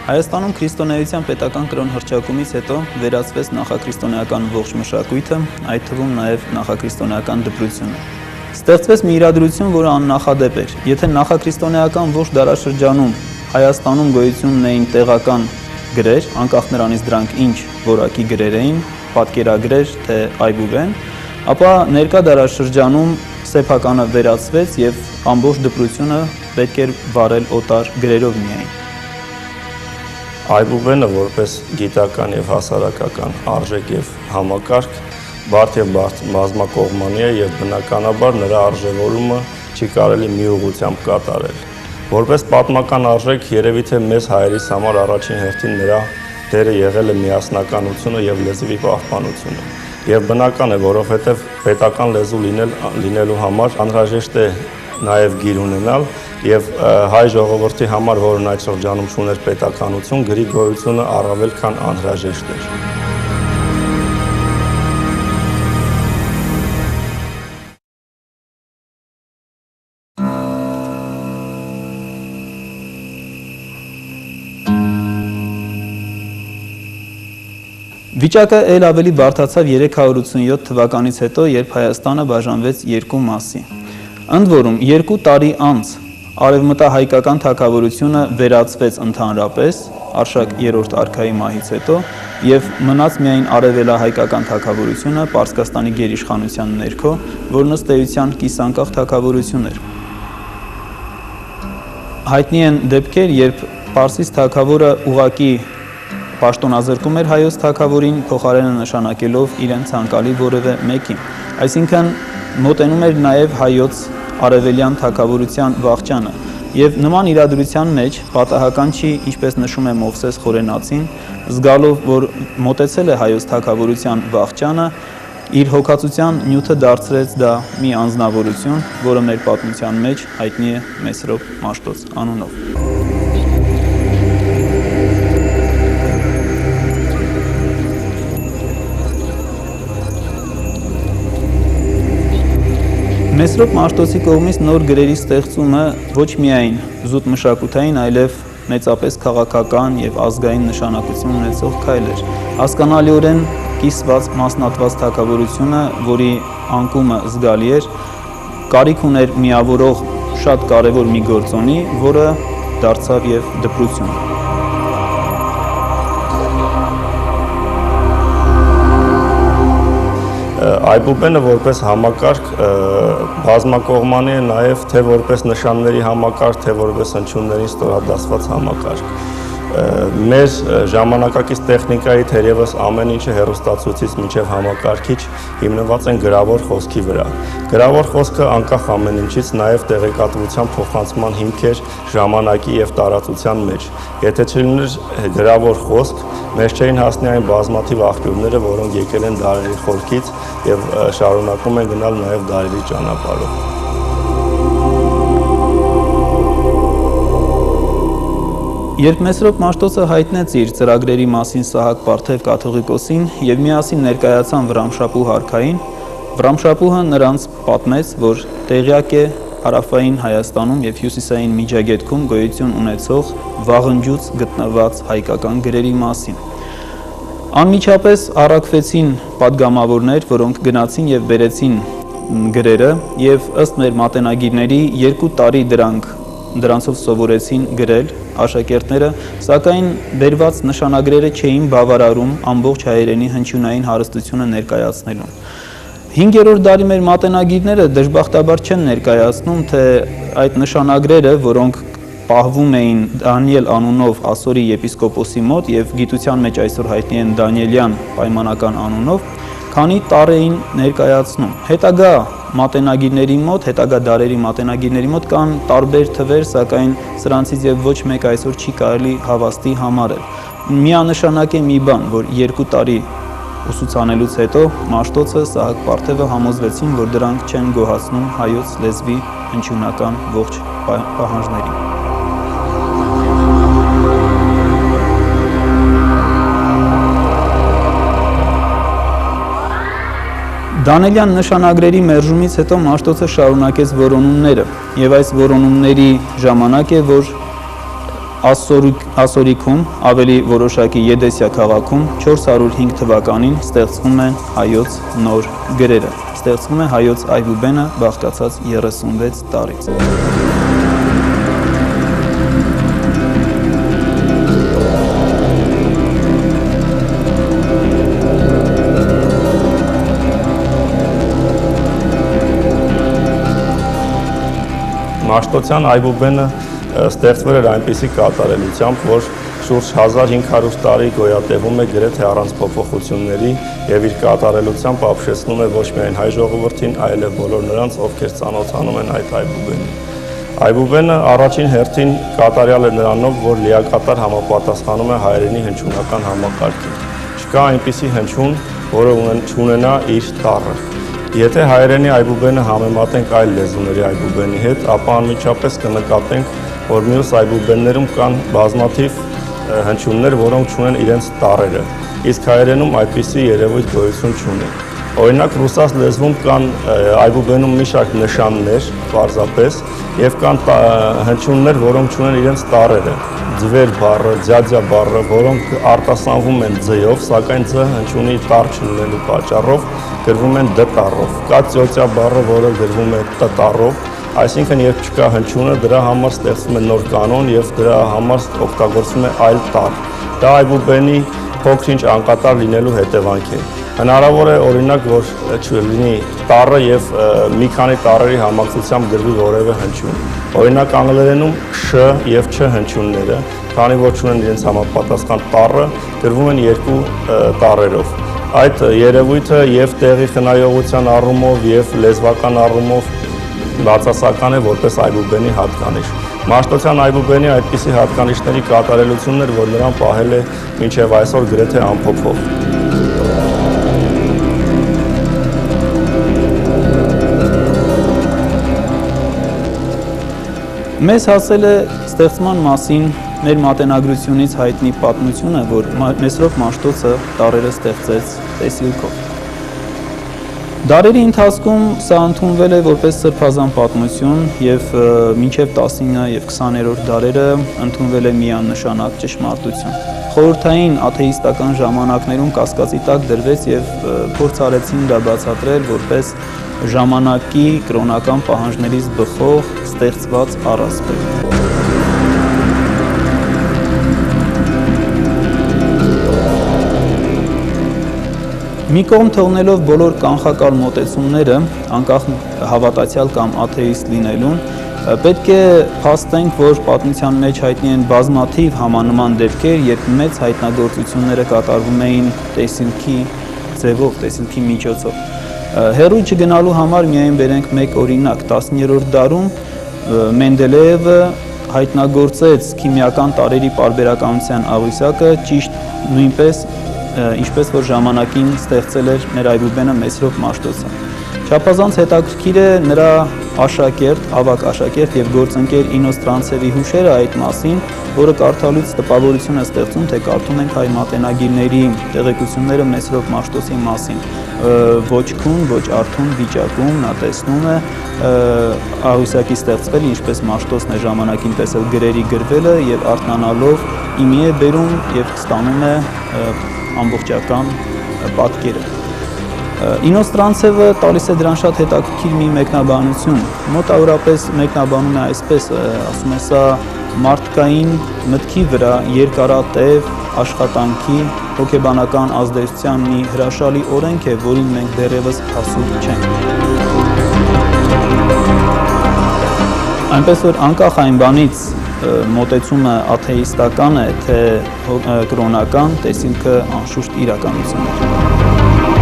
Հայաստանում քրիստոնեության պետական կրոն հռչակումից հետո վերացվեց նախաքրիստոնեական ողջ մշակույթը, այդ թվում նաև նախաքրիստոնեական դպրությունը։ Ստեղծվեց մի իրադրություն, որը աննախադեպ էր։ Եթե նախաքրիստոնեական ողջ դարաշրջանում Հայաստանում գոյություն ունեին տեղական գրեր, անկախ նրանից դրանք ինչ որակի գրեր էին, պատկերագրեր թե այբուբեն, ապա ներկա դարաշրջանում սեփականը վերացվեց եւ ամբողջ դպրությունը պետք էր վարել օտար գրերով միայն։ Այբուբենը որպես գիտական եւ հասարակական արժեք եւ համակարգ բարդ եւ բազմակողմանի է եւ բնականաբար նրա արժևորումը չի կարելի մի ուղղությամբ կատարել։ Որպես պատմական արժեք երևի թե մեզ հայերիս համար առաջին հերթին նրա դերը եղել է միասնականությունը եւ լեզվի պահպանությունը։ Եվ բնական է, որովհետեւ պետական լեզու լինելու համար անհրաժեշտ է նաև գիր ունենալ եւ հայ ժողովրդի համար, որն այդ շրջանում չուներ պետականություն, գրի գոյությունը առավել քան անհրաժեշտ էր։ Վիճակը ել ավելի բարդացավ 387 թվականից հետո, երբ Հայաստանը բաժանվեց երկու մասի։ Ընդ որում, 2 տարի անց արևմտահայկական թագավորությունը վերացվեց ընդհանրապես Արշակ 3-րդ արքայի մահից հետո եւ մնաց միայն արևելահայկական թագավորությունը Պարսկաստանի գերիշխանության ներքո, որն ըստ էության կիսանկախ թագավորություն էր։ Հայտնի են դեպքեր, երբ Պարսից թագավորը ուղակի պաշտոնազրկում էր հայոց թագավորին, փոխարենը նշանակելով իրեն ցանկալի որևէ մեկին։ Այսինքն մոտենում էր նաև հայոց արևելյան թագավորության վախճանը։ Եվ նման իրադրության մեջ պատահական չի, ինչպես նշում է Մովսես Խորենացին, զգալով, որ մոտեցել է հայոց թագավորության վախճանը, իր հոգացության նյութը դարձրեց դա մի անձնավորություն, որը մեր պատմության մեջ հայտնի է Մեսրոպ Մաշտոց անունով։ Մեսրոպ Մաշտոցի կողմից նոր գրերի ստեղծումը ոչ միայն զուտ մշակութային, այլև մեծապես քաղաքական եւ ազգային նշանակություն ունեցող քայլ էր։ Հասկանալիորեն կիսված մասնատված թագավորությունը, որի անկումը զգալի էր, կարիք ուներ միավորող շատ կարևոր մի գործոնի, որը դարձավ եւ դպրությունը։ Այբուբենը որպես համակարգ բազմակողմանի է նաև թե որպես նշանների համակարգ, թե որպես հնչյուններին ստորադասված համակարգ։ Մեր ժամանակակից տեխնիկայի թերևս ամեն ինչը հեռուստացույցից մինչև համակարգիչ հիմնված են գրավոր խոսքի վրա։ Գրավոր խոսքը անկախ ամեն ինչից նաև տեղեկատվության փոխանցման հիմք էր ժամանակի եւ տարածության մեջ։ Եթե չլիներ գրավոր խոսք, մեզ չէին հասնի այն բազմաթիվ աղբյուրները, որոնք եկել են դարերի խորքից եւ շարունակում են գնալ նաև դարերի ճանապարհով։ Երբ Մեսրոպ Մաշտոցը հայտնեց իր ծրագրերի մասին Սահակ Պարթև կաթողիկոսին եւ միասին ներկայացան Վրամշապուհ արքային, Վրամշապուհը նրանց պատմեց, որ տեղյակ է հարավային Հայաստանում եւ հյուսիսային Միջագետքում գոյություն ունեցող վաղնջուց գտնված հայկական գրերի մասին։ Անմիջապես առաքվեցին պատգամավորներ, որոնք գնացին եւ բերեցին գրերը եւ ըստ մեր մատենագիրների 2 տարի դրանցով սովորեցին գրել աշակերտները, սակայն բերված նշանագրերը չէին բավարարում ամբողջ հայերենի հնչյունային հարստությունը ներկայացնելուն։ 5-րդ դարի մեր մատենագիրները դժբախտաբար չեն ներկայացնում, թե այդ նշանագրերը, որոնք պահվում էին Դանիել անունով Ասորի եպիսկոպոսի մոտ եւ գիտության մեջ այսօր հայտնի են Դանիելյան պայմանական անունով, քանի տառ էին ներկայացնում։ Հետագա մատենագիրների մոտ, հետագա դարերի մատենագիրների մոտ կան տարբեր թվեր, սակայն սրանցից եւ ոչ մեկ այսօր չի կարելի հավաստի համարել։ Միանշանակ է մի բան, որ 2 տարի ուսուցանելուց հետո Մաշտոցը, Սահակ Պարթևը համոզվեցին, որ դրանք չեն գոհացնում հայոց լեզվի հնչյունական ողջ պահանջներին։ Դանիելյան նշանագրերի մերժումից հետո Մաշտոցը շարունակեց որոնումները, եւ այս որոնումների ժամանակ է, որ ասորիքում, ավելի որոշակի Եդեսիա քաղաքում 405 թվականին ստեղծվում են հայոց նոր գրերը։ Ստեղծվում է հայոց այբուբենը բաղկացած 36 տարից։ Մաշտոցյան այբուբենը ստեղծվել էր այնպիսի կատարելությամբ, որ շուրջ 1500 տարի գոյատևում է գրեթե առանց փոփոխությունների եւ իր կատարելությամբ ապշեցնում է ոչ միայն հայ ժողովրդին, այլև բոլոր նրանց, ովքեր ծանոթանում են այդ այբուբենին։ Այբուբենը առաջին հերթին կատարյալ է նրանով, որ լիակատար համապատասխանում է հայերենի հնչյունական համակարգին։ Չկա այնպիսի հնչյուն, որը չունենա իր տառը։ Եթե հայերենի այբուբենը համեմատենք այլ լեզուների այբուբենի հետ, ապա անմիջապես կնկատենք, որ մյուս այբուբեններում կան բազմաթիվ հնչյուններ, որոնք չունեն իրենց տառերը, իսկ հայերենում այդպիսի երևույթ գոյություն չունի։ Օրինակ ռուսաց լեզվում կան այբուբենում մի շարք նշաններ, պարզապես, եւ կան հնչյուններ, որոնք չունեն իրենց տառերը, ձվեր բառը, ձյաձյա բառը, որոնք արտասանվում են ձ-ով, սակայն ձ հնչյունի տառ չունենալու պատճառով գրվում են դ տառով։ Կա ծյոցյա բառը, որը գրվում է տ տառով, այսինքն երբ չկա հնչյունը, դրա համար ստեղծվում է նոր կանոն եւ դրա համար օգտագործվում է այլ տառ։ Դա այբուբենի փոքր-ինչ անկատար լինելու հետևանք է։ Հնարավոր է օրինակ, որ չլինի տառը եւ մի քանի տառերի համակցությամբ գրվի որևէ հնչյուն։ Օրինակ անգլերենում շ եւ չ հնչյունները, քանի որ չունեն իրենց համապատասխան տառը, գրվում են երկու տառերով։ Այդ երևույթը եւ տեղի խնայողության առումով եւ լեզվական առումով բացասական է որպես այբուբենի հատկանիշ։ Մաշտոցյան այբուբենի այդպիսի հատկանիշների կատարելությունն էր, որ նրան պահել է մինչեւ այսօր գրեթե անփոփոխ։ Մեզ հասել է ստեղծման մասին մեր մատենագրությունից հայտնի պատմությունը, որ Մեսրոպ Մաշտոցը տառերը ստեղծեց տեսիլքով։ Դարերի ընթացքում սա ընդունվել է որպես սրբազան պատմություն եւ մինչեւ 19 եւ 20-րդ դարերը ընդունվել է միանշանակ ճշմարտություն։ Խորհրդային աթեիստական ժամանակներում կասկածի տակ դրվեց եւ փորձ արեցին դա բացատրել որպես ժամանակի կրոնական պահանջներից բխող ստեղծված առասպել։ Մի կողմ թողնելով բոլոր կանխակալ մոտեցումները, անկախ հավատացյալ կամ աթեիստ լինելուն, պետք է փաստենք, որ պատմության մեջ հայտնի են բազմաթիվ համանման դեպքեր, երբ մեծ հայտնագործությունները կատարվում էին տեսիլքի ձևով, տեսիլքի միջոցով։ Հեռու չգնալու համար միայն բերենք մեկ օրինակ, 10-րդ դարում Մենդելեևը հայտնագործեց քիմիական տարրերի պարբերականության աղյուսակը ճիշտ նույնպես ինչպես որ ժամանակին ստեղծել էր մեր այբուբենը Մեսրոպ Մաշտոցը։ Չափազանց հետաքրքիր է նրա աշակերտ, ավագ աշակերտ եւ գործընկեր Ինոստրանցևի հուշերը այդ մասին, որը կարդալուց տպավորություն է ստեղծում, թե կարդում ենք հայ մատենագիրների տեղեկությունները Մեսրոպ Մաշտոցի մասին։ Ոչ քուն, ոչ արթուն վիճակում նա տեսնում է աղյուսակի ստեղծվել, ինչպես Մաշտոցն է ժամանակին տեսել գրերի գրվելը եւ արթնանալով իմի է բերում եւ ստանում է ամբողջական պատկերը։ Ինոստրանցևը տալիս է դրան շատ հետաքրքիր մի մեկնաբանություն։ Մոտավորապես մեկնաբանում է այսպես, ասում է սա մարդկային մտքի վրա երկարատև աշխատանքի հոգեբանական ազդեցության մի հրաշալի օրենք է, որին մենք դեռևս հասու չենք։ Այնպես որ անկախ այն բանից մոտեցումը աթեիստական է, թե կրոնական, տեսիլքը անշուշտ իրականություն է։